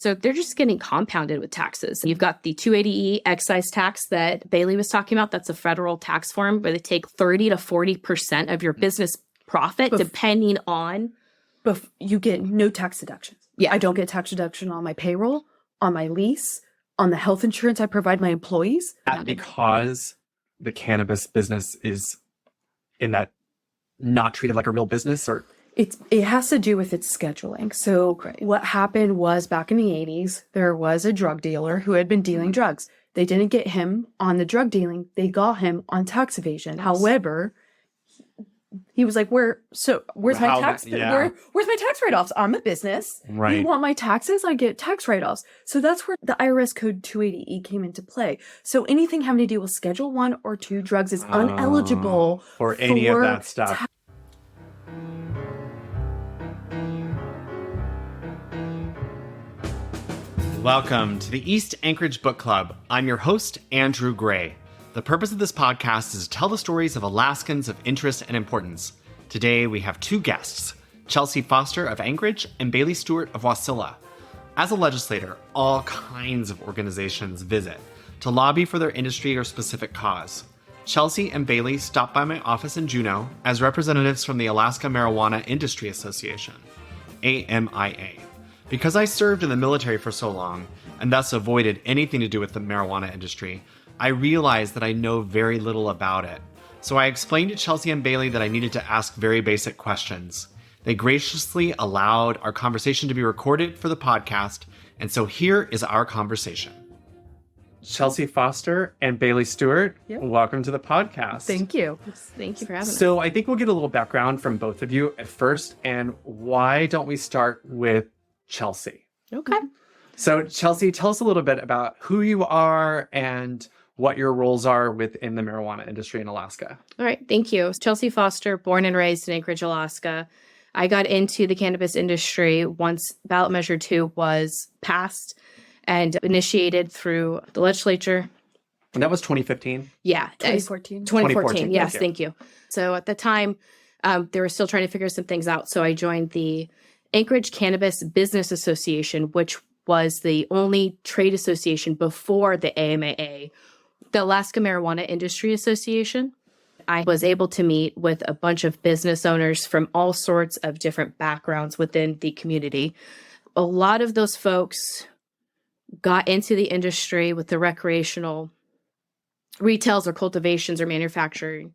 So they're just getting compounded with taxes. You've got the 280E excise tax that Bailey was talking about. That's a federal tax form where they take 30 to 40% of your business profit, depending on. But you get no tax deductions. Yeah. I don't get tax deduction on my payroll, on my lease, on the health insurance I provide my employees. Because the cannabis business is in that not treated like a real business, or? It has to do with its scheduling. So what happened was back in the 80s, there was a drug dealer who had been dealing drugs. They didn't get him on the drug dealing. They got him on tax evasion. Yes. However, he was like, where's my tax? Where's my tax write-offs? I'm a business. Right. You want my taxes? I get tax write-offs. So that's where the IRS code 280E came into play. So anything having to do with Schedule 1 or 2 drugs is uneligible for any of that stuff. Welcome to the East Anchorage Book Club. I'm your host, Andrew Gray. The purpose of this podcast is to tell the stories of Alaskans of interest and importance. Today, we have two guests, Chelsea Foster of Anchorage and Bailey Stuart of Wasilla. As a legislator, all kinds of organizations visit to lobby for their industry or specific cause. Chelsea and Bailey stopped by my office in Juneau as representatives from the Alaska Marijuana Industry Association, AMIA. Because I served in the military for so long, and thus avoided anything to do with the marijuana industry, I realized that I know very little about it. So I explained to Chelsea and Bailey that I needed to ask very basic questions. They graciously allowed our conversation to be recorded for the podcast, and so here is our conversation. Chelsea Foster and Bailey Stuart, Welcome to the podcast. Thank you. Thank you for having us. So I think we'll get a little background from both of you at first, and why don't we start with Chelsea? Okay. So Chelsea, tell us a little bit about who you are and what your roles are within the marijuana industry in Alaska. All right. Thank you. Chelsea Foster, born and raised in Anchorage, Alaska. I got into the cannabis industry once ballot measure 2 was passed and initiated through the legislature. And that was 2015? Yeah. 2014. 2014. Yes. Thank you. So at the time, they were still trying to figure some things out. So I joined the Anchorage Cannabis Business Association, which was the only trade association before the AMAA, the Alaska Marijuana Industry Association. I was able to meet with a bunch of business owners from all sorts of different backgrounds within the community. A lot of those folks got into the industry with the recreational retails or cultivations or manufacturing.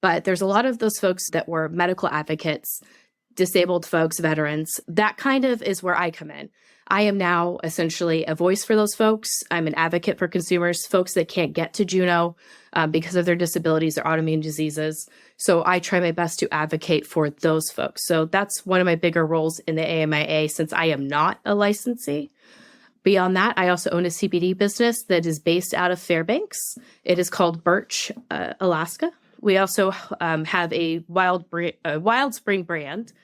But there's a lot of those folks that were medical advocates, disabled folks, veterans. That kind of is where I come in. I am now essentially a voice for those folks. I'm an advocate for consumers, folks that can't get to Juneau because of their disabilities or autoimmune diseases. So I try my best to advocate for those folks. So that's one of my bigger roles in the AMIA since I am not a licensee. Beyond that, I also own a CBD business that is based out of Fairbanks. It is called Birch, Alaska. We also have a Wild Spring brand.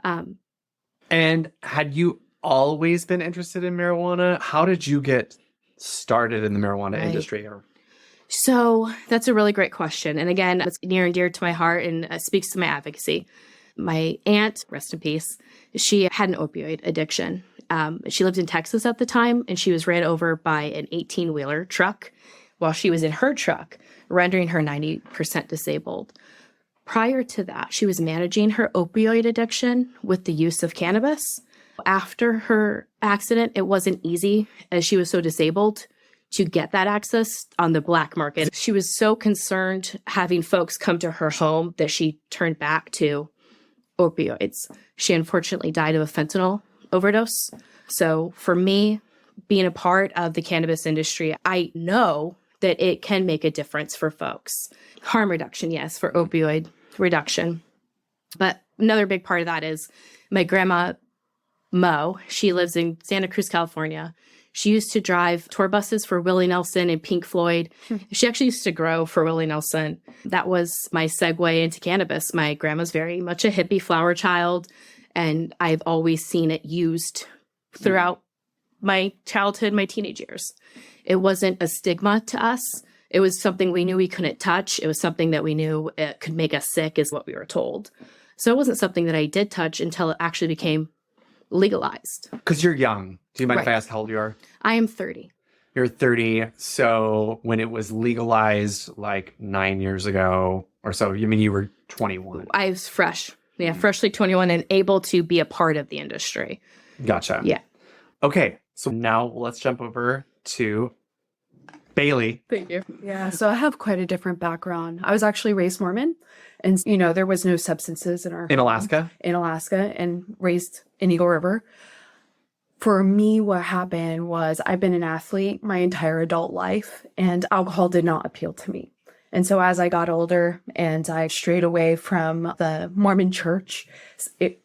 And had you always been interested in marijuana? How did you get started in the marijuana industry? So that's a really great question. And again, it's near and dear to my heart and speaks to my advocacy. My aunt, rest in peace, she had an opioid addiction. She lived in Texas at the time, and she was ran over by an 18-wheeler truck while she was in her truck, rendering her 90% disabled. Prior to that, she was managing her opioid addiction with the use of cannabis. After her accident, it wasn't easy, as she was so disabled, to get that access on the black market. She was so concerned having folks come to her home that she turned back to opioids. She unfortunately died of a fentanyl overdose. So for me, being a part of the cannabis industry, I know that it can make a difference for folks. Harm reduction, yes, for opioid reduction. But another big part of that is my grandma, Mo, she lives in Santa Cruz, California. She used to drive tour buses for Willie Nelson and Pink Floyd. She actually used to grow for Willie Nelson. That was my segue into cannabis. My grandma's very much a hippie flower child, and I've always seen it used throughout my childhood, my teenage years. It wasn't a stigma to us. It was something we knew we couldn't touch. It was something that we knew it could make us sick, is what we were told. So it wasn't something that I did touch until it actually became legalized. Because you're young. Do you mind if I Right. ask how old you are? I am 30. You're 30. So when it was legalized like 9 years ago or so, you mean you were 21? I was fresh. Yeah, freshly 21 and able to be a part of the industry. Gotcha. Yeah. Okay. So now let's jump over to Bailey. Thank you. Yeah, so I have quite a different background. I was actually raised Mormon, and there was no substances in our In home Alaska? in Alaska, and raised in Eagle River. For me, what happened was I've been an athlete my entire adult life, and alcohol did not appeal to me. And so as I got older and I strayed away from the Mormon church,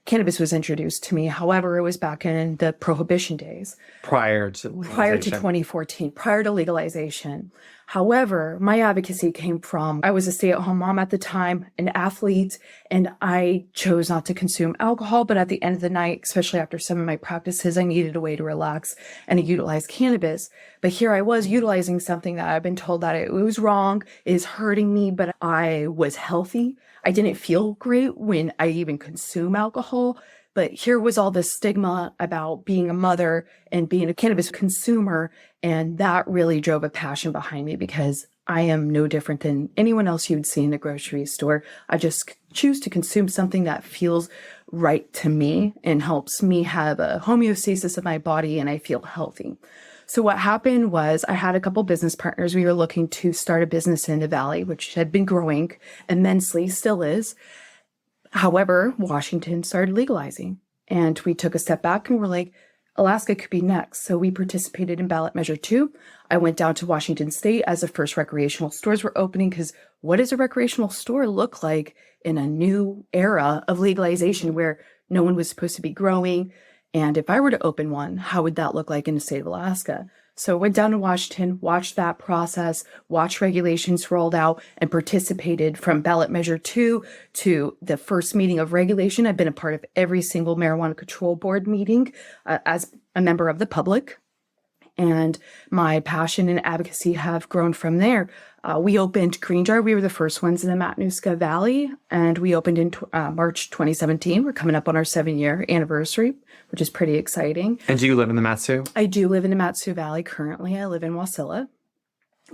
cannabis was introduced to me. However, it was back in the Prohibition days. Prior to Prior to 2014, prior to legalization. However, my advocacy came from, I was a stay-at-home mom at the time, an athlete, and I chose not to consume alcohol. But at the end of the night, especially after some of my practices, I needed a way to relax and to utilize cannabis. But here I was utilizing something that I've been told that it was wrong, is hurting me, but I was healthy. I didn't feel great when I even consume alcohol. But here was all this stigma about being a mother and being a cannabis consumer. And that really drove a passion behind me because I am no different than anyone else you'd see in the grocery store. I just choose to consume something that feels right to me and helps me have a homeostasis of my body and I feel healthy. So what happened was I had a couple business partners. We were looking to start a business in the Valley, which had been growing immensely, still is. However, Washington started legalizing and we took a step back and we're like, Alaska could be next. So we participated in ballot measure 2. I went down to Washington State as the first recreational stores were opening because what does a recreational store look like in a new era of legalization where no one was supposed to be growing? And if I were to open one, how would that look like in the state of Alaska? So I went down to Washington, watched that process, watched regulations rolled out, and participated from ballot measure 2 to the first meeting of regulation. I've been a part of every single marijuana control board meeting as a member of the public. And my passion and advocacy have grown from there. We opened Green Jar. We were the first ones in the Matanuska Valley, and we opened in March 2017. We're coming up on our 7-year anniversary, which is pretty exciting. And do you live in the Matsu? I do live in the Matsu Valley currently. I live in Wasilla.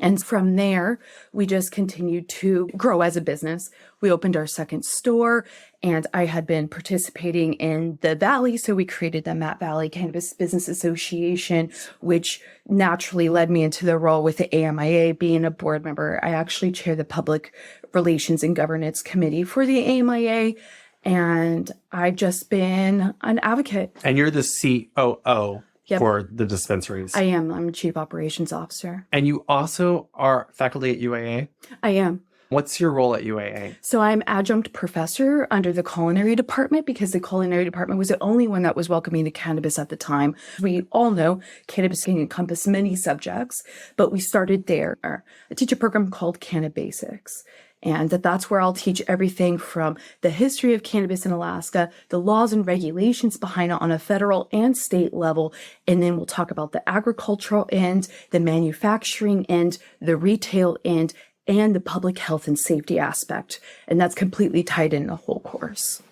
And from there, we just continued to grow as a business. We opened our second store, and I had been participating in the Valley, so we created the Matt Valley Cannabis Business Association, which naturally led me into the role with the AMIA, being a board member. I actually chair the Public Relations and Governance Committee for the AMIA, and I've just been an advocate. And you're the COO. Yep. For the dispensaries. I am. I'm a chief operations officer. And you also are faculty at UAA? I am. What's your role at UAA? So I'm adjunct professor under the culinary department because the culinary department was the only one that was welcoming to cannabis at the time. We all know cannabis can encompass many subjects, but we started there. I teach a program called Cannabasics. And that's where I'll teach everything from the history of cannabis in Alaska, the laws and regulations behind it on a federal and state level. And then we'll talk about the agricultural end, the manufacturing end, the retail end, and the public health and safety aspect. And that's completely tied in the whole course.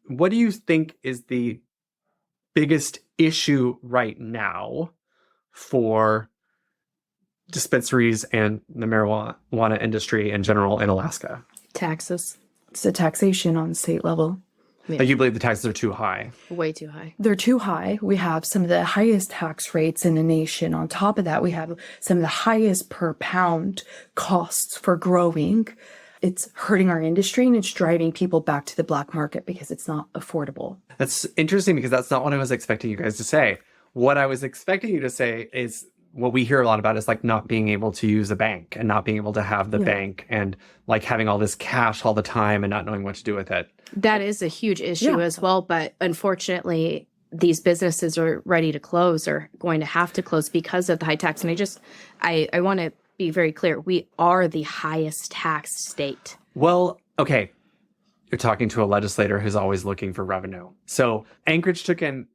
What do you think is the biggest issue right now for dispensaries and the marijuana industry in general in Alaska? Taxes. It's the taxation on the state level. Yeah. Like you believe the taxes are too high? Way too high. They're too high. We have some of the highest tax rates in the nation. On top of that, we have some of the highest per pound costs for growing. It's hurting our industry and it's driving people back to the black market because it's not affordable. That's interesting because that's not what I was expecting you guys to say. What I was expecting you to say is what we hear a lot about is like not being able to use a bank and not being able to have the bank and like having all this cash all the time and not knowing what to do with it. That is a huge issue as well. But unfortunately, these businesses are ready to close or going to have to close because of the high tax. And I want to be very clear. We are the highest taxed state. Well, okay. You're talking to a legislator who's always looking for revenue. So Anchorage took in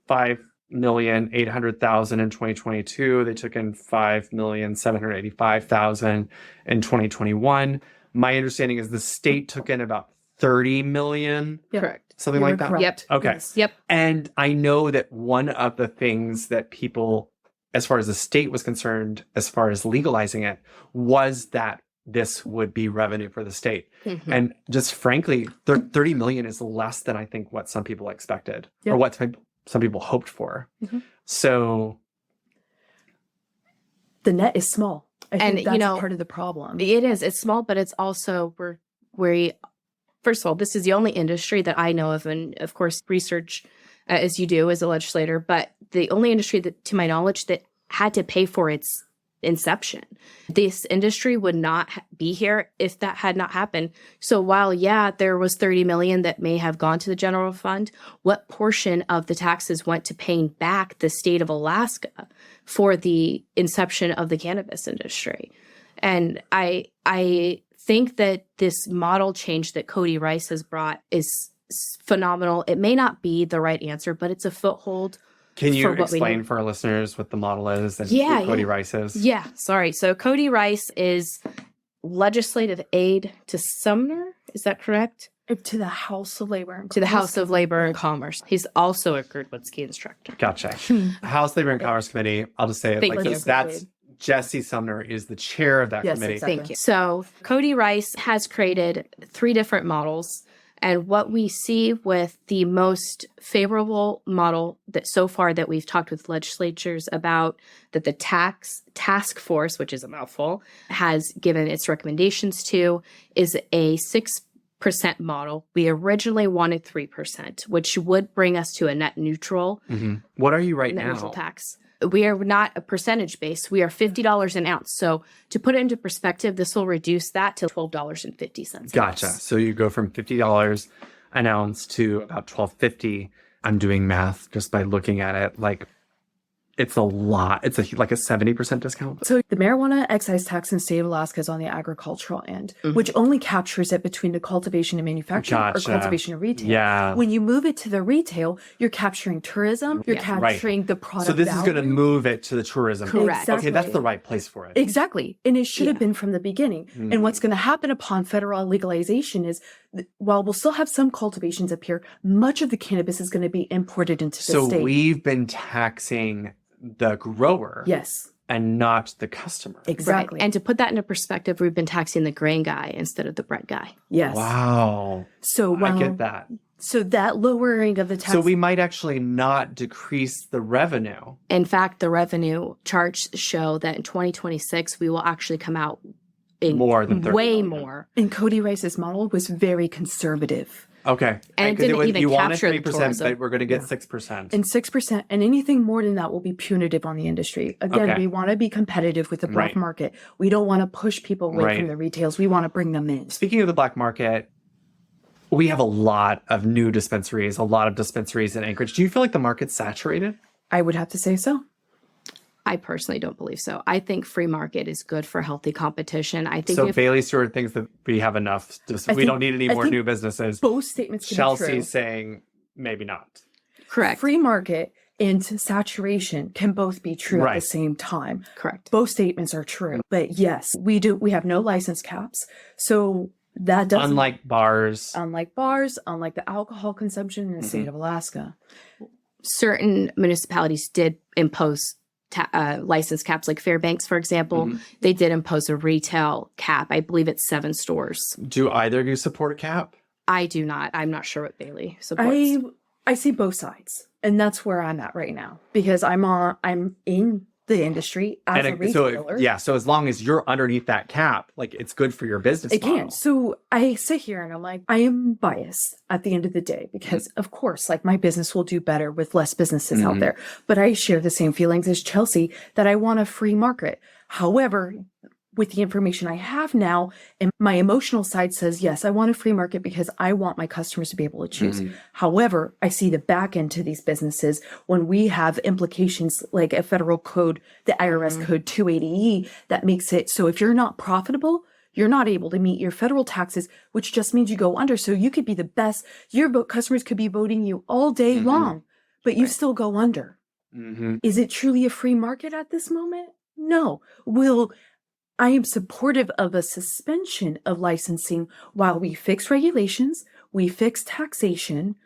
$5,800,000 in 2022. They took in $5,785,000 in 2021. My understanding is the state took in about 30 million, Yep. Correct. something You like were that. correct. Yep. Okay. Yes. Yep. And I know that one of the things that people, as far as the state was concerned, as far as legalizing it, was that this would be revenue for the state. Mhm. And just frankly, 30 million is less than I think what some people expected or Yep. what some people hoped for. Mhm. So The net is small. I And, think you that's know, part of the problem. It is. It's small, but it's also first of all, this is the only industry that I know of, and of course, research as you do as a legislator, but the only industry that, to my knowledge, that had to pay for its inception. This industry would not be here if that had not happened. So while, yeah, there was 30 million that may have gone to the general fund, what portion of the taxes went to paying back the state of Alaska for the inception of the cannabis industry? And I think that this model change that Cody Rice has brought is phenomenal. It may not be the right answer, but it's a foothold. can you For what we explain need. for our listeners what the model is and Yeah, who Cody yeah. Rice is? Yeah, sorry. So Cody Rice is legislative aid to Sumner. Is that correct? To the House of Labor. And To the Commerce. House of Labor and Commerce. He's also a Girdwoodski instructor. Gotcha. House Labor and Commerce Committee. I'll just say it Thank like you. this. That's Jesse Sumner is the chair of that Yes, committee. exactly. Thank you. So Cody Rice has created 3 different models. And what we see with the most favorable model that so far that we've talked with legislatures about, that the task force, which is a mouthful, has given its recommendations to, is a 6% model. We originally wanted 3%, which would bring us to a net neutral What are you right net now? neutral tax. We are not a percentage base. We are $50 an ounce. So to put it into perspective, this will reduce that to $12.50. Gotcha. So you go from $50 an ounce to about $12.50. I'm doing math just by looking at it. Like, it's a lot. It's like a 70% discount. So the marijuana excise tax in the state of Alaska is on the agricultural end, which only captures it between the cultivation and manufacturing Gotcha. or cultivation and retail. Yeah. When you move it to the retail, you're capturing tourism, you're Yeah. capturing the product So this is going to value. move it to the tourism. Correct. Okay, that's the right place for it. Exactly. And it should have Yeah. been from the beginning. And what's going to happen upon federal legalization is while we'll still have some cultivations up here, much of the cannabis is going to be imported into the So state. we've been taxing the grower Yes, and not the customer. exactly. Right. And to put that into perspective, we've been taxing the grain guy instead of the bread guy. yes. Wow. So I while, get that. So that lowering of the tax. So we might actually not decrease the revenue. In fact, the revenue charts show that in 2026, we will actually come out in More than 30 way million. more. And Cody Rice's model was very conservative. Okay. And it 'cause didn't even you wanted capture the 3%, tourism. but we're going to get 6%. And 6%, and anything more than that will be punitive on the industry. Again, Okay. we want to be competitive with the black Right. market. We don't want to push people away Right. from the retails. We want to bring them in. Speaking of the black market, we have a lot of new dispensaries, a lot of dispensaries in Anchorage. Do you feel like the market's saturated? I would have to say so. I personally don't believe so. I think free market is good for healthy competition. I think So if Bailey Stewart thinks that we have enough. We think- don't need any I more think new businesses. Both statements can be true. Chelsea's saying maybe not. correct, Free market and saturation can both be true at Right. the same time. correct. Both statements are true. But yes, we have no license caps. So that doesn't Unlike bars. unlike bars, unlike the alcohol consumption in the state of Alaska. Certain municipalities did impose license caps, like Fairbanks, for example. They did impose a retail cap. I believe it's 7 stores. Do either of you support a cap? I do not. I'm not sure what Bailey supports. I see both sides, and that's where I'm at right now because I'm in the industry as a retailer. So as long as you're underneath that cap, like it's good for your business It model. can. So I sit here and I'm like, I am biased at the end of the day because, of course, like my business will do better with less businesses out there. But I share the same feelings as Chelsea that I want a free market. However, with the information I have now, and my emotional side says, yes, I want a free market because I want my customers to be able to choose. However, I see the back end to these businesses when we have implications like a federal code, the IRS code 280E, that makes it so if you're not profitable, you're not able to meet your federal taxes, which just means you go under. So you could be the best. Your customers could be voting you all day long, but you still go under. Is it truly a free market at this moment? No. I am supportive of a suspension of licensing while we fix regulations, we fix taxation,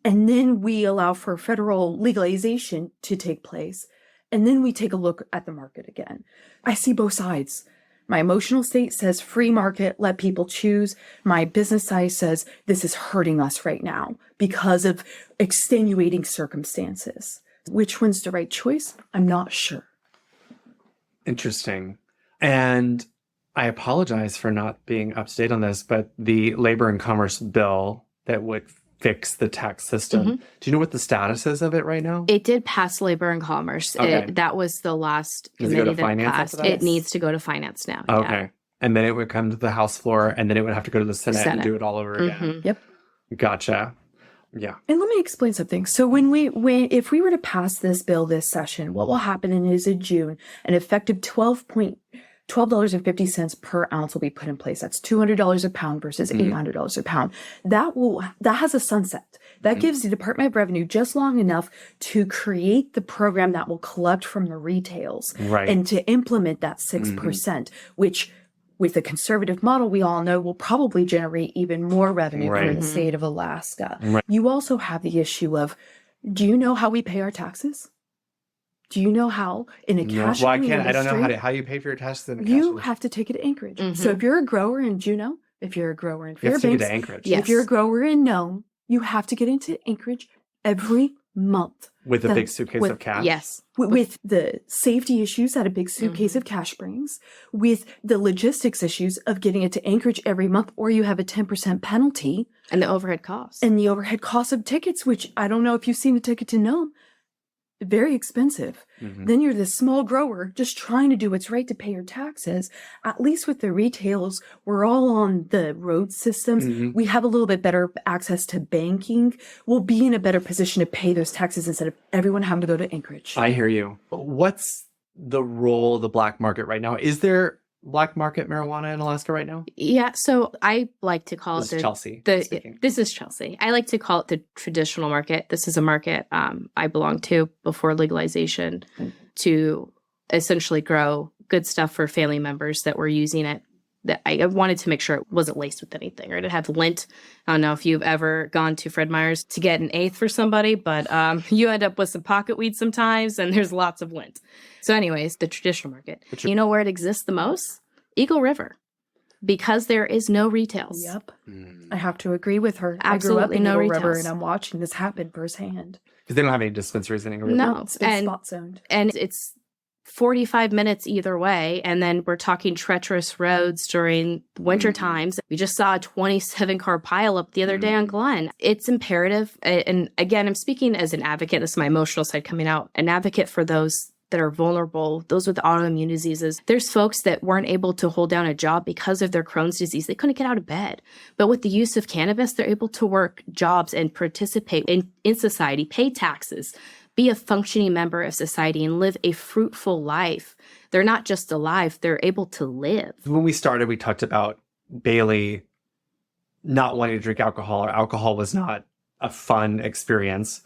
and then we allow for federal legalization to take place. And then we take a look at the market again. I see both sides. My emotional state says free market, let people choose. My business side says this is hurting us right now because of extenuating circumstances. Which one's the right choice? I'm not sure. Interesting. And I apologize for not being up to date on this, but the Labor and Commerce bill that would fix the tax system, do you know what the status is of it right now? It did pass Labor and Commerce. Okay. That was the last Does it go committee to that finance passed. after that? It needs to go to finance now. Okay. Yeah. And then it would come to the House floor, and then it would have to go to the Senate. And do it all over again. Mm-hmm. Yep. Gotcha. Yeah. And let me explain something. So if we were to pass this bill this session, what will happen is in June, an effective $12.50 per ounce will be put in place. That's $200 a pound versus $800 a pound. That has a sunset. That gives the Department of Revenue just long enough to create the program that will collect from the retails and to implement that 6%, which with a conservative model, we all know will probably generate even more revenue for the state of Alaska. You also have the issue of, do you know how we pay our taxes? Do you know how in a cash? Well, I can't. I don't know how you pay for your taxes in a cash. You have to take it to Anchorage. So if you're a grower in Juneau, if you're a grower in Fairbanks, you have to take it to Anchorage. Yes. If you're a grower in Nome, you have to get into Anchorage every month. With a big suitcase of cash? Yes. With the safety issues that a big suitcase of cash brings, with the logistics issues of getting it to Anchorage every month, or you have a 10% penalty. And the overhead costs. And the overhead costs of tickets, which I don't know if you've seen a ticket to Nome. Very expensive. Then you're this small grower just trying to do what's right to pay your taxes. At least with the retails, we're all on the road systems. We have a little bit better access to banking. We'll be in a better position to pay those taxes instead of everyone having to go to Anchorage. I hear you. What's the role of the black market right now? Is there black market marijuana in Alaska right now? Yeah, so I like to call This it is Chelsea. This is Chelsea. I like to call it the traditional market. This is a market I belonged to before legalization to essentially grow good stuff for family members that were using it. That I wanted to make sure it wasn't laced with anything or it had lint. I don't know if you've ever gone to Fred Meyer's to get an eighth for somebody, but you end up with some pocket weed sometimes and there's lots of lint. So anyways, the traditional market. You know where it exists the most? Eagle River. Because there is no retails. Yep. I have to agree with her. Absolutely I grew up in no Eagle River retails. and I'm watching this happen firsthand. Because they don't have any dispensaries in Eagle River. No. It's been spot zoned. And it's 45 minutes either way. And then we're talking treacherous roads during winter times. We just saw a 27-car pileup the other day on Glen. It's imperative. And again, I'm speaking as an advocate. This is my emotional side coming out. An advocate for those that are vulnerable, those with autoimmune diseases. There's folks that weren't able to hold down a job because of their Crohn's disease. They couldn't get out of bed. But with the use of cannabis, they're able to work jobs and participate in society, pay taxes, be a functioning member of society, and live a fruitful life. They're not just alive, they're able to live. When we started, we talked about Bailey not wanting to drink alcohol, or alcohol was not a fun experience.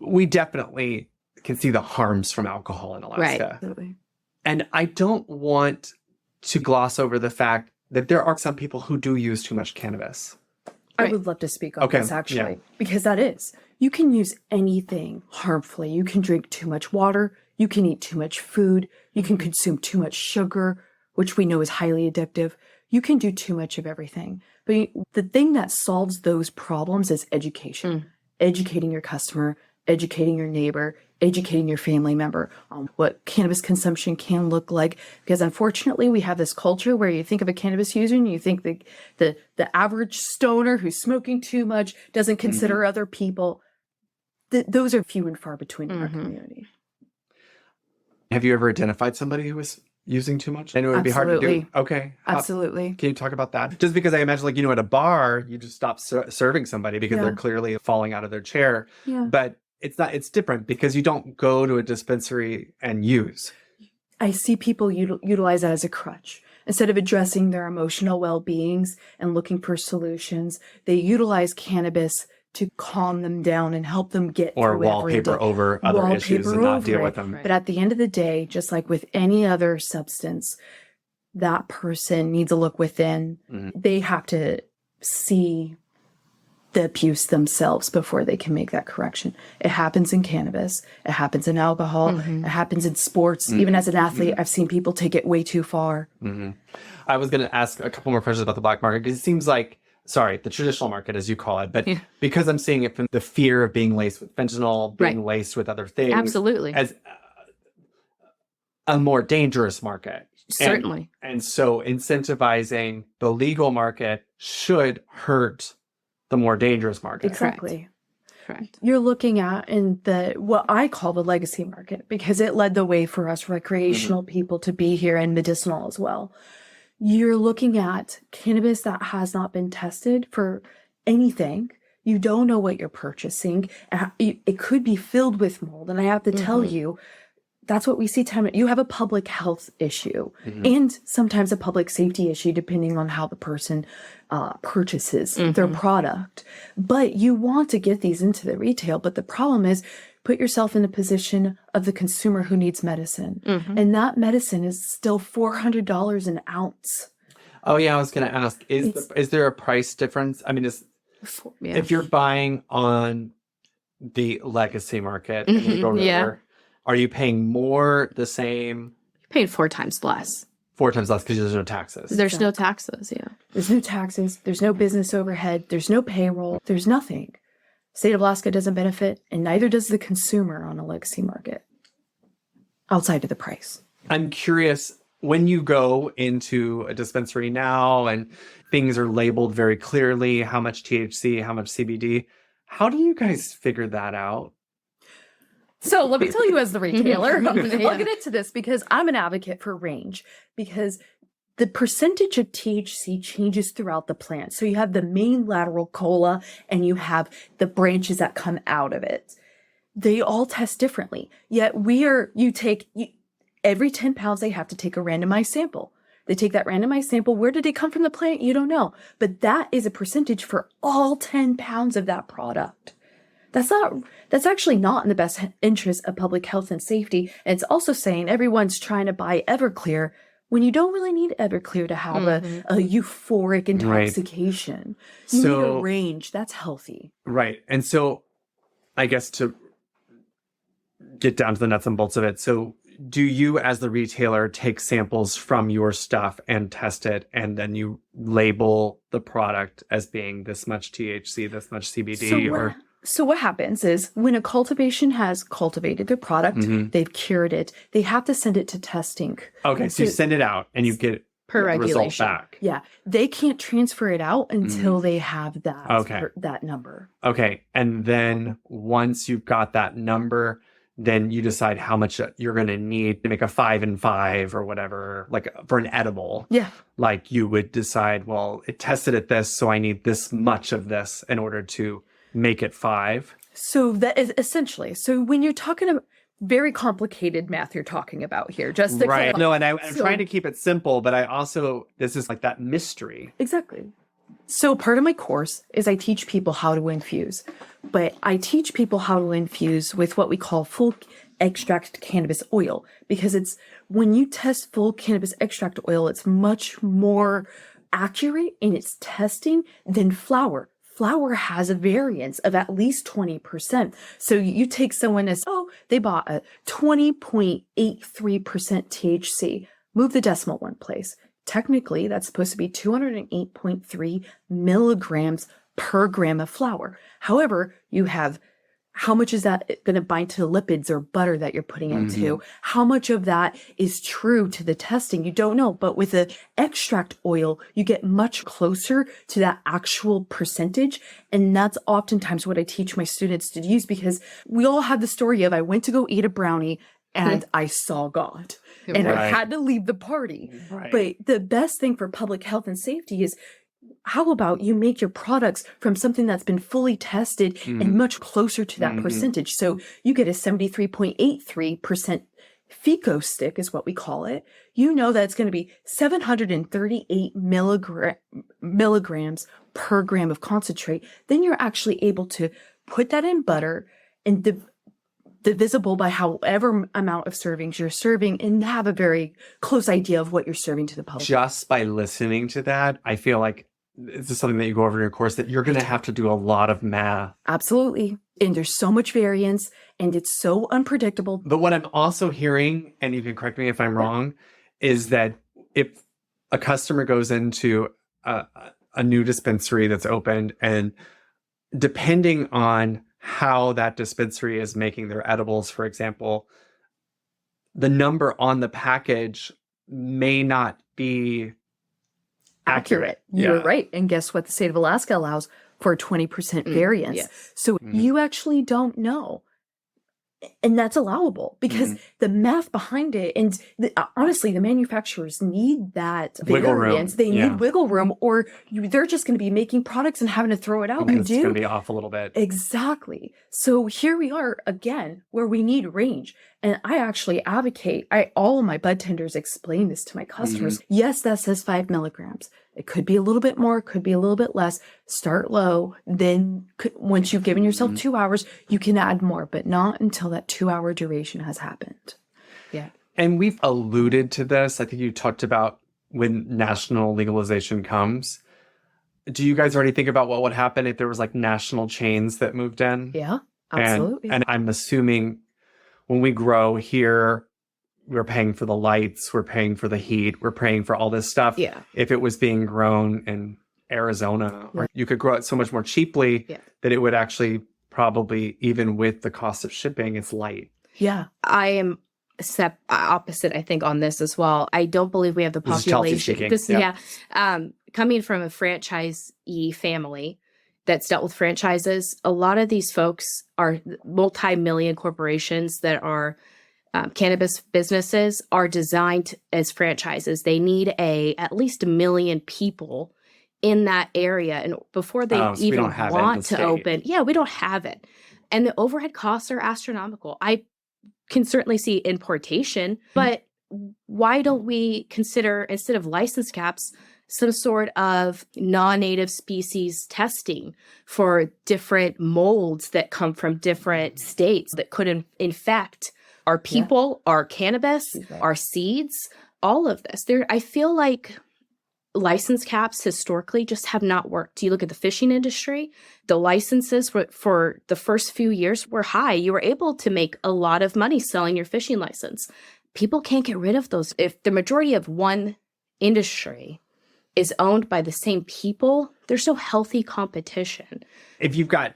We definitely can see the harms from alcohol in Alaska. Right. Absolutely. And I don't want to gloss over the fact that there are some people who do use too much cannabis. I Right. would love to speak on Okay, this actually, yeah. because that is. You can use anything harmfully. You can drink too much water. You can eat too much food. You can consume too much sugar, which we know is highly addictive. You can do too much of everything. But the thing that solves those problems is education. Educating your customer, educating your neighbor, educating your family member on what cannabis consumption can look like. Because unfortunately, we have this culture where you think of a cannabis user and you think the average stoner who's smoking too much doesn't consider other people. Those are few and far between in our community. Have you ever identified somebody who was using too much? I know it would be hard to do. Absolutely. Okay. Absolutely. Can you talk about that? Just because I imagine, like, at a bar, you just stop serving somebody because Yeah. they're clearly falling out of their chair. Yeah. But it's different because you don't go to a dispensary and use. I see people utilize that as a crutch. Instead of addressing their emotional well-beings and looking for solutions, they utilize cannabis to calm them down and help them get Or through every wallpaper day. over other issues and not deal with them. But at the end of the day, just like with any other substance, that person needs to look within. They have to see the abuse themselves before they can make that correction. It happens in cannabis. It happens in alcohol. It happens in sports. Even as an athlete, I've seen people take it way too far. I was going to ask a couple more questions about the black market because it seems like, the traditional market, as you call it, but because I'm seeing it from the fear of being laced with fentanyl, being laced with other things. Absolutely. As a more dangerous market. Certainly. And so incentivizing the legal market should hurt the more dangerous market. Exactly. Correct. You're looking at in what I call the legacy market, because it led the way for us recreational people to be here, and medicinal as well. You're looking at cannabis that has not been tested for anything. You don't know what you're purchasing. It could be filled with mold. And I have to tell you, that's what we see. You have a public health issue and sometimes a public safety issue, depending on how the person purchases their product. But you want to get these into the retail. But the problem is, put yourself in the position of the consumer who needs medicine. And that medicine is still $400 an ounce. Oh, yeah. I was going to ask, is there a price difference? I mean, if you're buying on the legacy market and you go over, are you paying more, the same? You're paying 4 times less. 4 times less because there's no taxes. There's no taxes, There's no taxes. There's no business overhead. There's no payroll. There's nothing. State of Alaska doesn't benefit, and neither does the consumer on a legacy market, outside of the price. I'm curious, when you go into a dispensary now and things are labeled very clearly, how much THC, how much CBD, how do you guys figure that out? So let me tell you, as the retailer, I'll get into this because I'm an advocate for range, because the percentage of THC changes throughout the plant. So you have the main lateral cola and you have the branches that come out of it. They all test differently. Yet every 10 pounds, they have to take a randomized sample. They take that randomized sample. Where did it come from the plant? You don't know. But that is a percentage for all 10 pounds of that product. That's actually not in the best interest of public health and safety. And it's also saying everyone's trying to buy Everclear when you don't really need Everclear to have a euphoric intoxication. You need a range. That's healthy. Right. And so I guess to get down to the nuts and bolts of it. So do you, as the retailer, take samples from your stuff and test it, and then you label the product as being this much THC, this much CBD? So what happens is, when a cultivation has cultivated their product, they've cured it, they have to send it to testing. Okay, so you send it out and you get per result regulation back. Yeah, they can't transfer it out until they have that number. Okay, and then once you've got that number, then you decide how much you're going to need to make a 5 and 5 or whatever, like for an edible. Yeah. Like you would decide, well, it tested at this, so I need this much of this in order to make it 5. So that is essentially, so when you're talking about very complicated math you're talking about here, just to right. No, and I'm trying to keep it simple, but I also, this is like that mystery. Exactly. So part of my course is I teach people how to infuse, but I teach people how to infuse with what we call full extract cannabis oil, because it's, when you test full cannabis extract oil, it's much more accurate in its testing than flower. Flower has a variance of at least 20%. So you take someone as, they bought a 20.83% THC, move the decimal one place. Technically, that's supposed to be 208.3 milligrams per gram of flour. However, you have, how much is that going to bind to the lipids or butter that you're putting into? How much of that is true to the testing? You don't know. But with the extract oil, you get much closer to that actual percentage. And that's oftentimes what I teach my students to use, because we all have the story of, I went to go eat a brownie and I saw God and I had to leave the party. Right. But the best thing for public health and safety is, how about you make your products from something that's been fully tested and much closer to that percentage? So you get a 73.83% FICO stick is what we call it. You know that it's going to be 738 milligrams per gram of concentrate. Then you're actually able to put that in butter and divisible by however amount of servings you're serving and have a very close idea of what you're serving to the public. Just by listening to that, I feel like this is something that you go over in your course, that you're going to have to do a lot of math. Absolutely. And there's so much variance and it's so unpredictable. But what I'm also hearing, and you can correct me if I'm wrong, is that if a customer goes into a new dispensary that's opened, and depending on how that dispensary is making their edibles, for example, the number on the package may not be accurate. You're right. And guess what? The state of Alaska allows for a 20% variance. Yes. So you actually don't know. And that's allowable because the math behind it, and honestly, the manufacturers need that Wiggle room. variance. They need wiggle room, or they're just going to be making products and having to throw it out. It's going to be off a little bit. Exactly. So here we are again, where we need range. And I actually advocate, all of my bud tenders explain this to my customers. Yes, that says 5 milligrams. It could be a little bit more, could be a little bit less. Start low. Then once you've given yourself 2 hours, you can add more, but not until that 2-hour duration has happened. Yeah. And we've alluded to this. I think you talked about when national legalization comes. Do you guys already think about what would happen if there was like national chains that moved in? Yeah, absolutely. And I'm assuming when we grow here, we're paying for the lights, we're paying for the heat, we're paying for all this stuff. Yeah. If it was being grown in Arizona, or you could grow it so much more cheaply that it would actually probably, even with the cost of shipping, it's light. Yeah. I am opposite, I think, on this as well. I don't believe we have the population. Coming from a franchisee family that's dealt with franchises, a lot of these folks are multi-million corporations that are cannabis businesses are designed as franchises. They need at least 1 million people in that area, and before they even want to open. Yeah, we don't have it. And the overhead costs are astronomical. I can certainly see importation, but why don't we consider, instead of license caps, some sort of non-native species testing for different molds that come from different states that could infect our people, our cannabis, our seeds, all of this. I feel like license caps historically just have not worked. You look at the fishing industry, the licenses for the first few years were high. You were able to make a lot of money selling your fishing license. People can't get rid of those. If the majority of one industry is owned by the same people, there's no healthy competition. If you've got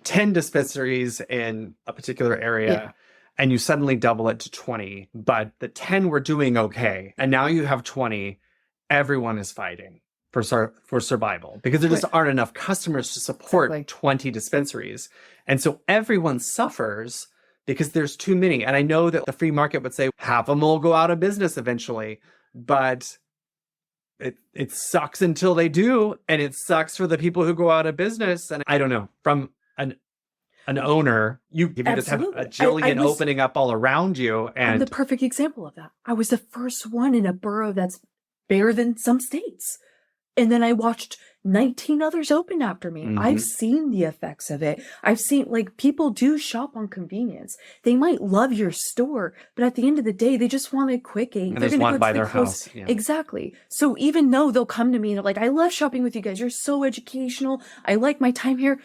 10 dispensaries in a particular area, and you suddenly double it to 20, but the 10 were doing okay, and now you have 20, everyone is fighting for survival because there just aren't enough customers to support 20 dispensaries. And so everyone suffers because there's too many. And I know that the free market would say half of them will go out of business eventually, but it sucks until they do. And it sucks for the people who go out of business. And I don't know, from an owner, you just have a jillion opening up all around you. And I'm the perfect example of that. I was the first one in a borough that's bigger than some states. And then I watched 19 others open after me. I've seen the effects of it. I've seen, people do shop on convenience. They might love your store, but at the end of the day, they just want a quick aid. And they just want to buy their house. Yeah. Exactly. So even though they'll come to me and they're like, I love shopping with you guys. You're so educational. I like my time here.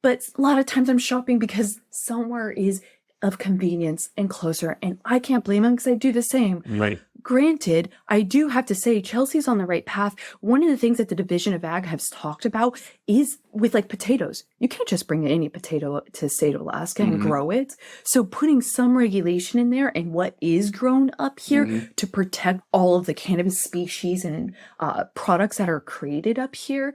But a lot of times I'm shopping because somewhere is of convenience and closer. And I can't blame them because I do the same. Right. Granted, I do have to say Chelsea's on the right path. One of the things that the Division of Ag has talked about is with potatoes. You can't just bring any potato to the state of Alaska and grow it. So putting some regulation in there and what is grown up here to protect all of the cannabis species and products that are created up here.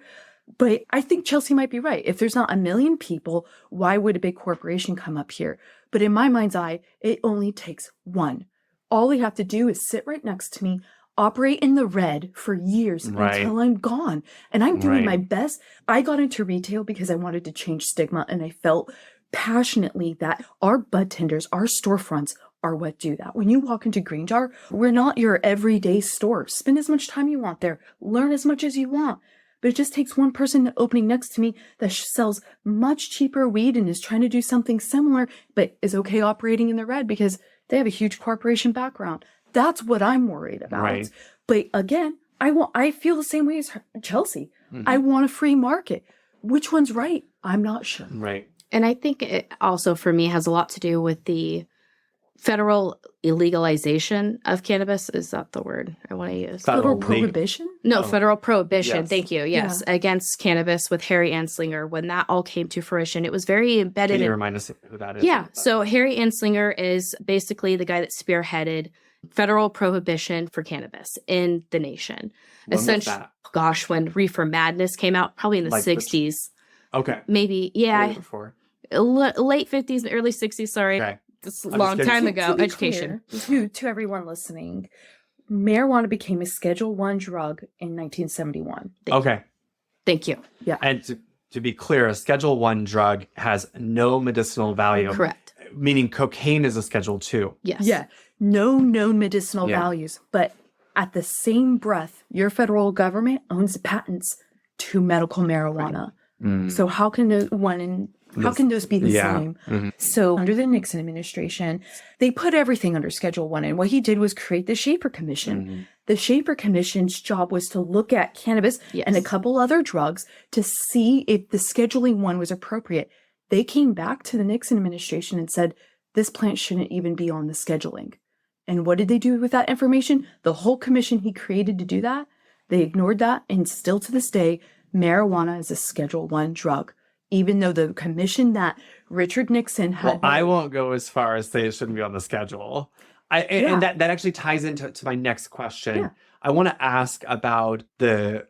But I think Chelsea might be right. If there's not 1 million people, why would a big corporation come up here? But in my mind's eye, it only takes one. All they have to do is sit right next to me, operate in the red for years until I'm gone. And I'm doing my best. I got into retail because I wanted to change stigma, and I felt passionately that our bud tenders, our storefronts are what do that. When you walk into Green Jar, we're not your everyday store. Spend as much time you want there. Learn as much as you want. But it just takes one person opening next to me that sells much cheaper weed and is trying to do something similar, but is okay operating in the red because they have a huge corporation background. That's what I'm worried about. Right. But again, I feel the same way as Chelsea. I want a free market. Which one's right? I'm not sure. Right. And I think it also, for me, has a lot to do with the federal illegalization of cannabis. Is that the word I want to use? Federal prohibition? No, federal prohibition. Yes. Thank you. Yes. Against cannabis with Harry Anslinger. When that all came to fruition, it was very embedded Can you in. remind us who that is? Yeah. So Harry Anslinger is basically the guy that spearheaded federal prohibition for cannabis in the nation. When was that? Gosh, when Reefer Madness came out, probably in the 60s. Okay. Maybe. Yeah. Way before. Late 50s, early 60s. Sorry. Okay. It's a long time ago. To be Education. clear, to everyone listening, marijuana became a Schedule I drug in 1971. Okay. Thank you. Yeah. And to be clear, a Schedule I drug has no medicinal value. Correct. Meaning cocaine is a Schedule II. Yes. Yeah. No known medicinal values. But at the same breath, your federal government owns patents to medical marijuana. Mm. So how can how can those be the same? Mm-hmm. So under the Nixon administration, they put everything under Schedule I. And what he did was create the Schaefer Commission. Mm-hmm. The Schaefer Commission's job was to look at cannabis and a couple other drugs to see if the Scheduling I was appropriate. They came back to the Nixon administration and said, this plant shouldn't even be on the scheduling. And what did they do with that information? The whole commission he created to do that, they ignored that. And still to this day, marijuana is a Schedule I drug. Even though the commission that Richard Nixon had. Well, I won't go as far as say it shouldn't be on the schedule. And that actually ties into my next question. Yeah. I want to ask about the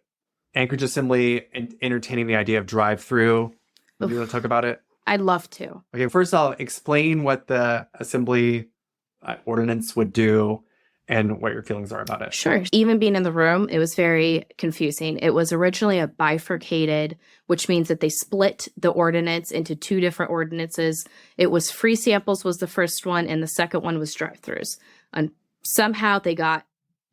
Anchorage Assembly and entertaining the idea of drive-through. Do you want to talk about it? I'd love to. Okay, first I'll explain what the Assembly ordinance would do and what your feelings are about it. Sure. Even being in the room, it was very confusing. It was originally a bifurcated, which means that they split the ordinance into two different ordinances. It was free samples was the first one, and the second one was drive-throughs. And somehow they got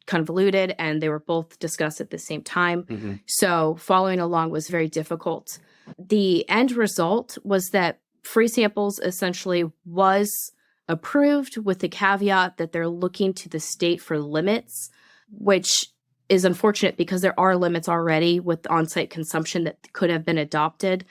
convoluted, and they were both discussed at the same time. Mm-hmm. So following along was very difficult. The end result was that free samples essentially was approved with the caveat that they're looking to the state for limits, which is unfortunate because there are limits already with on-site consumption that could have been adopted.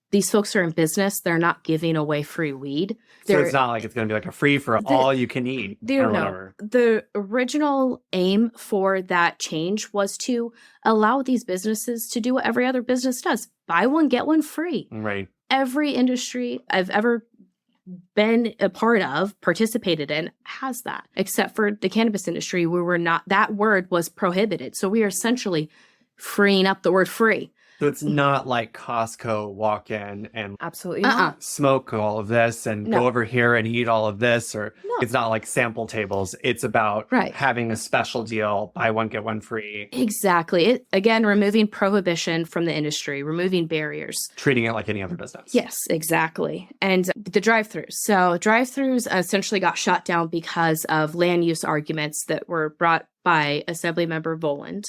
These folks are in business. They're not giving away free weed. So it's not like it's going to be like a free for all you can eat or whatever. The original aim for that change was to allow these businesses to do what every other business does. Buy one, get one free. Right. Every industry I've ever been a part of, participated in, has that, except for the cannabis industry, where we're not, that word was prohibited. So we are essentially freeing up the word free. So it's not like Costco walk in and absolutely not. smoke all of this and go over here and eat all of this, or it's not like sample tables. It's about having a special deal, buy one, get one free. Exactly. Again, removing prohibition from the industry, removing barriers. Treating it like any other business. Yes, exactly. And the drive-thrus. So drive-thrus essentially got shut down because of land use arguments that were brought by Assemblymember Voland.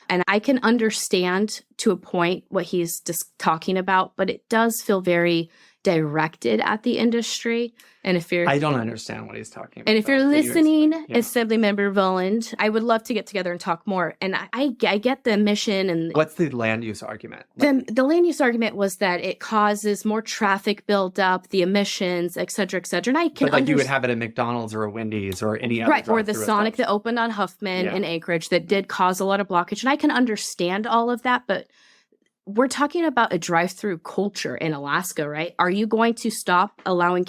And I can understand to a point what he's just talking about, but it does feel very directed at the industry. And if you're, I don't understand what he's talking about. And if you're listening, Assemblymember Voland, I would love to get together and talk more. And I get the mission. And what's the land use argument? The land use argument was that it causes more traffic buildup, the emissions, et cetera, et cetera. And I can like you would have it at McDonald's or a Wendy's or any other or the Sonic that opened on Huffman in Anchorage that did cause a lot of blockage. And I can understand all of that, but we're talking about a drive-through culture in Alaska, right? Are you going to stop allowing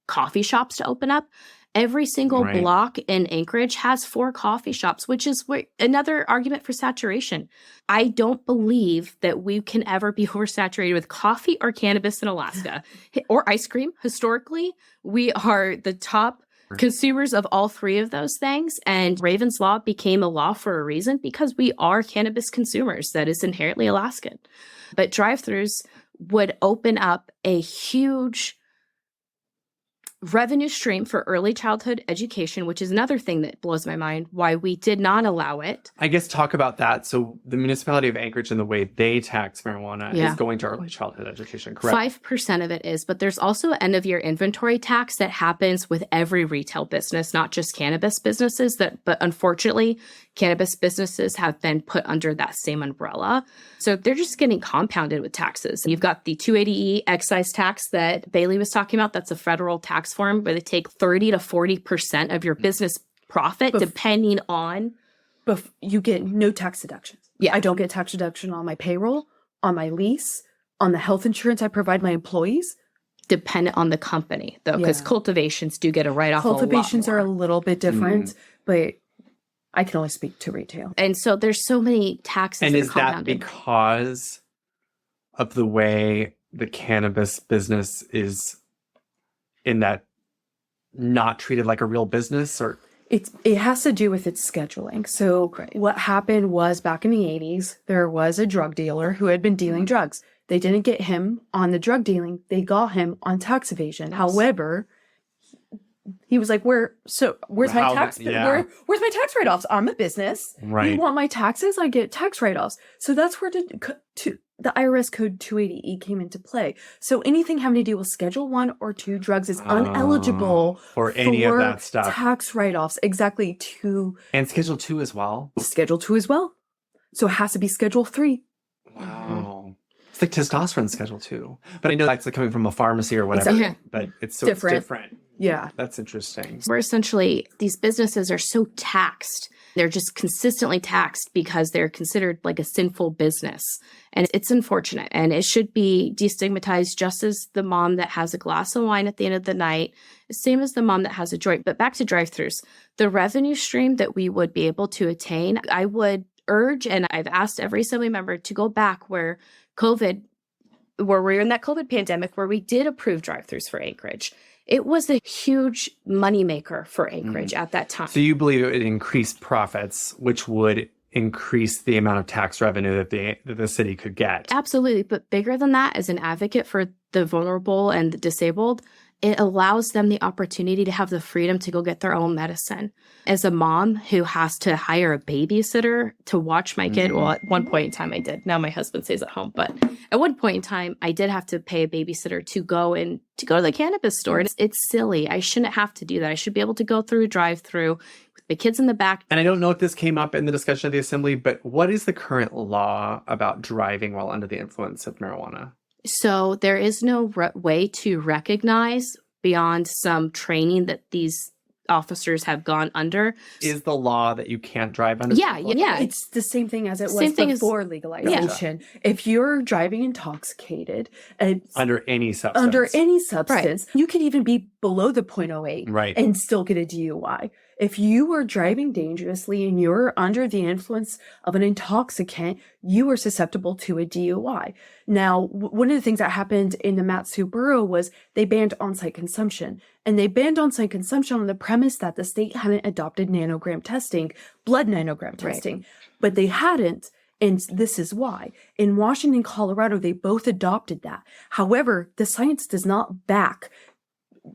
coffee shops to open up? Every single block in Anchorage has 4 coffee shops, which is another argument for saturation. I don't believe that we can ever be oversaturated with coffee or cannabis in Alaska or ice cream. Historically, we are the top consumers of all 3 of those things, and Raven's Law became a law for a reason because we are cannabis consumers. That is inherently Alaskan. But drive-thrus would open up a huge revenue stream for early childhood education, which is another thing that blows my mind, why we did not allow it. I guess talk about that. So the municipality of Anchorage and the way they tax marijuana Yeah. is going to early childhood education, correct? 5% of it is, but there's also end of year inventory tax that happens with every retail business, not just cannabis businesses. But unfortunately, cannabis businesses have been put under that same umbrella. So they're just getting compounded with taxes. You've got the 280E excise tax that Bailey was talking about. That's a federal tax form where they take 30 to 40% of your business profit, depending on. But you get no tax deductions. Yeah. I don't get tax deduction on my payroll, on my lease, on the health insurance I provide my employees. Dependent on the company, though, because cultivations do get a write-off. Cultivations are a little bit different, but I can only speak to retail. And so there's so many taxes. And that is are that compounded. because of the way the cannabis business is in that not treated like a real business, or? It has to do with its scheduling. So what happened was back in the 80s, there was a drug dealer who had been dealing drugs. They didn't get him on the drug dealing. They got him on tax evasion. However, he was like, where's my tax? Where's my tax write-offs? I'm a business. Right. You want my taxes? I get tax write-offs. So that's where the IRS code 280E came into play. So anything having to do with Schedule 1 or 2 drugs is uneligible for any of that stuff. Tax write-offs, exactly, to And Schedule 2 as well? Schedule 2 as well. So it has to be Schedule 3. Wow. It's like testosterone Schedule 2. But I know that's like coming from a pharmacy or whatever. Exactly. But it's Different. It's different. Yeah. That's interesting. Where essentially these businesses are so taxed. They're just consistently taxed because they're considered like a sinful business. And it's unfortunate. And it should be destigmatized just as the mom that has a glass of wine at the end of the night, same as the mom that has a joint. But back to drive-thrus, the revenue stream that we would be able to attain, I would urge, and I've asked every assembly member to go back where we were in that COVID pandemic where we did approve drive-thrus for Anchorage. It was a huge moneymaker for Anchorage at that time. So you believe it increased profits, which would increase the amount of tax revenue that the city could get? Absolutely. But bigger than that, as an advocate for the vulnerable and the disabled, it allows them the opportunity to have the freedom to go get their own medicine. As a mom who has to hire a babysitter to watch my kid, well, at one point in time I did. Now my husband stays at home. But at one point in time, I did have to pay a babysitter to go to the cannabis store. And it's silly. I shouldn't have to do that. I should be able to go through a drive-through with the kids in the back. And I don't know if this came up in the discussion of the assembly, but what is the current law about driving while under the influence of marijuana? So there is no way to recognize beyond some training that these officers have gone under. Is the law that you can't drive under? Yeah. It's the same thing as it Same was thing as- before legalization. If you're driving intoxicated, Under any substance. you could even be below the 0.08 Right. and still get a DUI. If you are driving dangerously and you're under the influence of an intoxicant, you are susceptible to a DUI. Now, one of the things that happened in the Matanuska-Susitna Borough was they banned on-site consumption. And they banned on-site consumption on the premise that the state hadn't adopted nanogram testing, blood nanogram testing. But they hadn't. And this is why. In Washington, Colorado, they both adopted that. However, the science does not back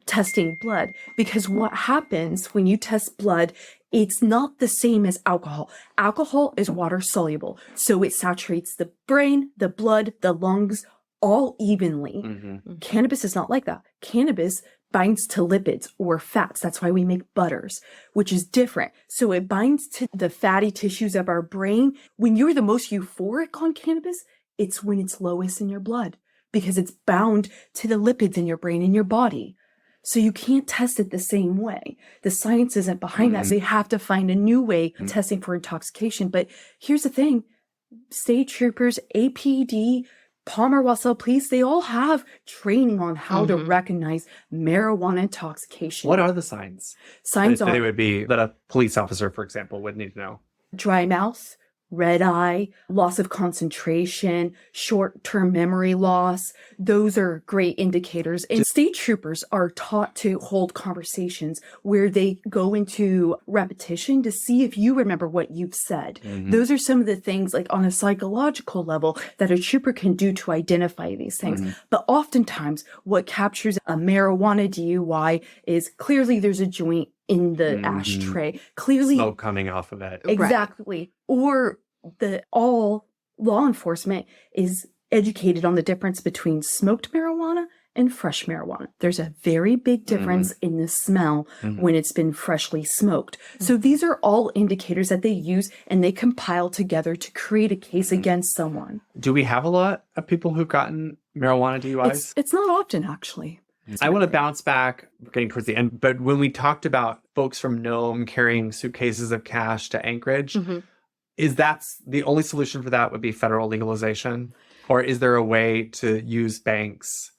testing blood, because what happens when you test blood, it's not the same as alcohol. Alcohol is water soluble, so it saturates the brain, the blood, the lungs all evenly. Cannabis is not like that. Cannabis binds to lipids or fats. That's why we make butters, which is different. So it binds to the fatty tissues of our brain. When you're the most euphoric on cannabis, it's when it's lowest in your blood, because it's bound to the lipids in your brain and your body. So you can't test it the same way. The science isn't behind that. So they have to find a new way of testing for intoxication. But here's the thing. State troopers, APD, Palmer Wasilla Police, they all have training on how to recognize marijuana intoxication. What are the signs? Signs that are they would be that a police officer, for example, would need to know. dry mouth, red eye, loss of concentration, short-term memory loss. Those are great indicators. And state troopers are taught to hold conversations where they go into repetition to see if you remember what you've said. Those are some of the things, like on a psychological level, that a trooper can do to identify these things. But oftentimes what captures a marijuana DUI is clearly there's a joint in the ashtray. Clearly Smoke coming off of it. exactly. Or all law enforcement is educated on the difference between smoked marijuana and fresh marijuana. There's a very big difference in the smell when it's been freshly smoked. So these are all indicators that they use and they compile together to create a case against someone. Do we have a lot of people who've gotten marijuana DUIs? It's not often, actually. I want to bounce back, we're getting towards the end, but when we talked about folks from Nome carrying suitcases of cash to Anchorage, is that the only solution for that would be federal legalization? Or is there a way to use banks?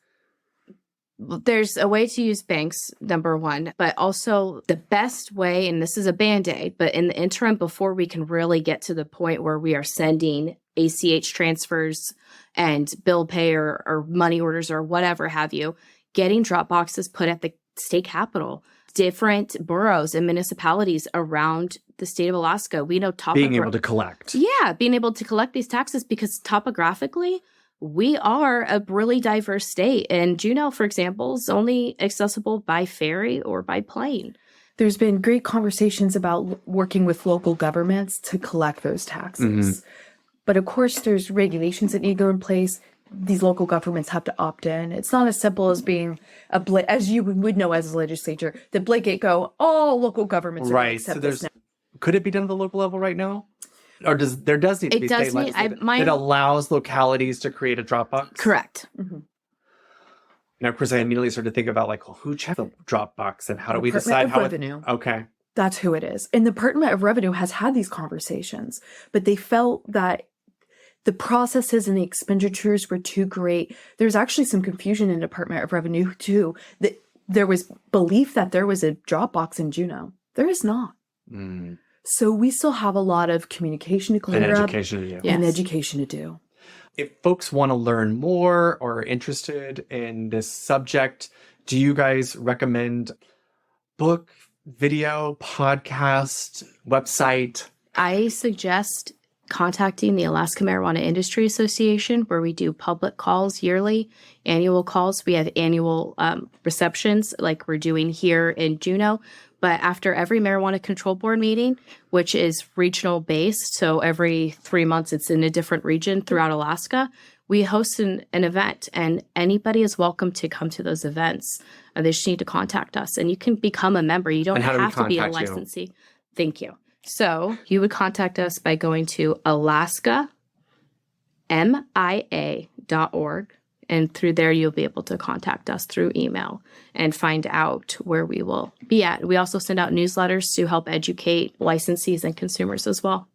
There's a way to use banks, number one, but also the best way, and this is a Band-Aid, but in the interim, before we can really get to the point where we are sending ACH transfers and bill pay or money orders or whatever have you, getting drop boxes put at the state capitol, different boroughs and municipalities around the state of Alaska. We know being able to collect. Yeah, being able to collect these taxes because topographically, we are a really diverse state. And Juneau, for example, is only accessible by ferry or by plane. There's been great conversations about working with local governments to collect those taxes. But of course, there's regulations that need to go in place. These local governments have to opt in. It's not as simple as being as you would know as a legislature, the blanket go, all local governments are Right. So could it be done at the local level right now? Or there does need to be state legislation that allows localities to create a Dropbox? Correct. Now, of course, I immediately started to think about, like, well, who checks the Dropbox and how do we decide how Revenue. Okay. That's who it is. And the Department of Revenue has had these conversations, but they felt that the processes and the expenditures were too great. There's actually some confusion in the Department of Revenue, too. That there was belief that there was a Dropbox in Juneau. There is not. So we still have a lot of communication to clear up. And education to do. Yes. And education to do. If folks want to learn more or are interested in this subject, do you guys recommend book, video, podcast, website? I suggest contacting the Alaska Marijuana Industry Association, where we do public calls yearly, annual calls. We have annual receptions like we're doing here in Juneau. But after every Marijuana Control Board meeting, which is regional based, so every 3 months it's in a different region throughout Alaska, we host an event, and anybody is welcome to come to those events. They just need to contact us, and you can become a member. You don't have to be a licensee. Thank you. So you would contact us by going to alaska.mia.org. And through there, you'll be able to contact us through email and find out where we will be at. We also send out newsletters to help educate licensees and consumers as well.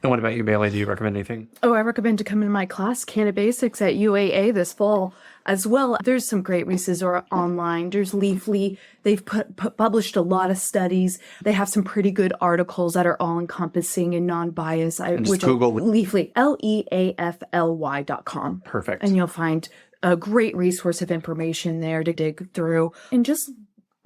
And what about you, Bailey? Do you recommend anything? Oh, I recommend to come in my class, Cannabasics at UAA this fall as well. There's some great resources online. There's Leafly. They've published a lot of studies. They have some pretty good articles that are all-encompassing and non-biased. Just Google Leafly, LEAFLY.com. Perfect. And you'll find a great resource of information there to dig through and just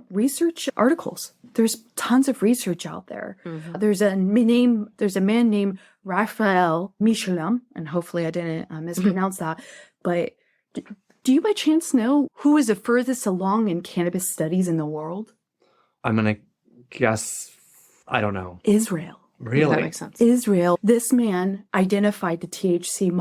research articles. There's tons of research out there. There's a man named Raphael Michelin, and hopefully I didn't mispronounce that, but do you by chance know who is the furthest along in cannabis studies in the world? I'm going to guess, I don't know. Israel. Really? That makes sense. Israel. This man identified the THC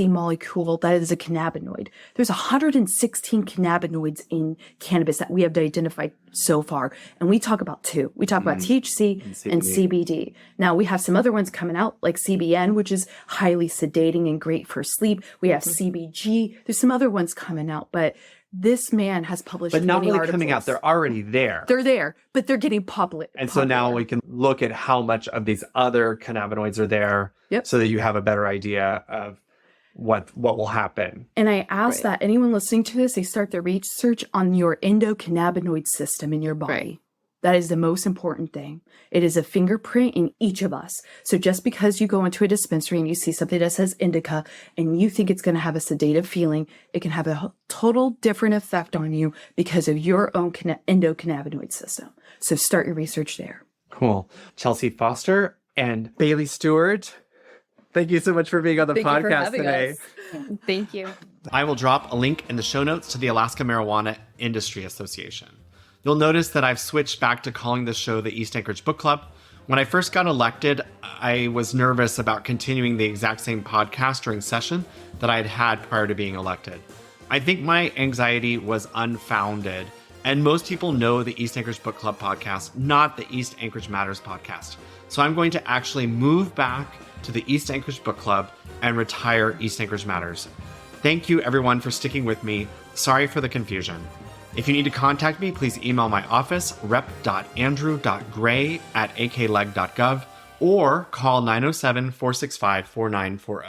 molecule that is a cannabinoid. There's 116 cannabinoids in cannabis that we have identified so far. And we talk about two. We talk about THC and CBD. Now, we have some other ones coming out, like CBN, which is highly sedating and great for sleep. We have CBG. There's some other ones coming out, but this man has published But not really articles. coming out. They're already there. They're there, but they're getting public. And so now we can look at how much of these other cannabinoids are there so that you have a better idea of what will happen. And I ask that anyone listening to this, they start their research on your endocannabinoid system in your body. That is the most important thing. It is a fingerprint in each of us. So just because you go into a dispensary and you see something that says indica and you think it's going to have a sedative feeling, it can have a total different effect on you because of your own endocannabinoid system. So start your research there. Cool. Chelsea Foster and Bailey Stewart, thank you so much for being on the podcast today. Thank you. I will drop a link in the show notes to the Alaska Marijuana Industry Association. You'll notice that I've switched back to calling this show the East Anchorage Book Club. When I first got elected, I was nervous about continuing the exact same podcast during session that I had had prior to being elected. I think my anxiety was unfounded, and most people know the East Anchorage Book Club podcast, not the East Anchorage Matters podcast. So I'm going to actually move back to the East Anchorage Book Club and retire East Anchorage Matters. Thank you everyone for sticking with me. Sorry for the confusion. If you need to contact me, please email my office, rep.andrew.gray@akleg.gov, or call 907-465-4940.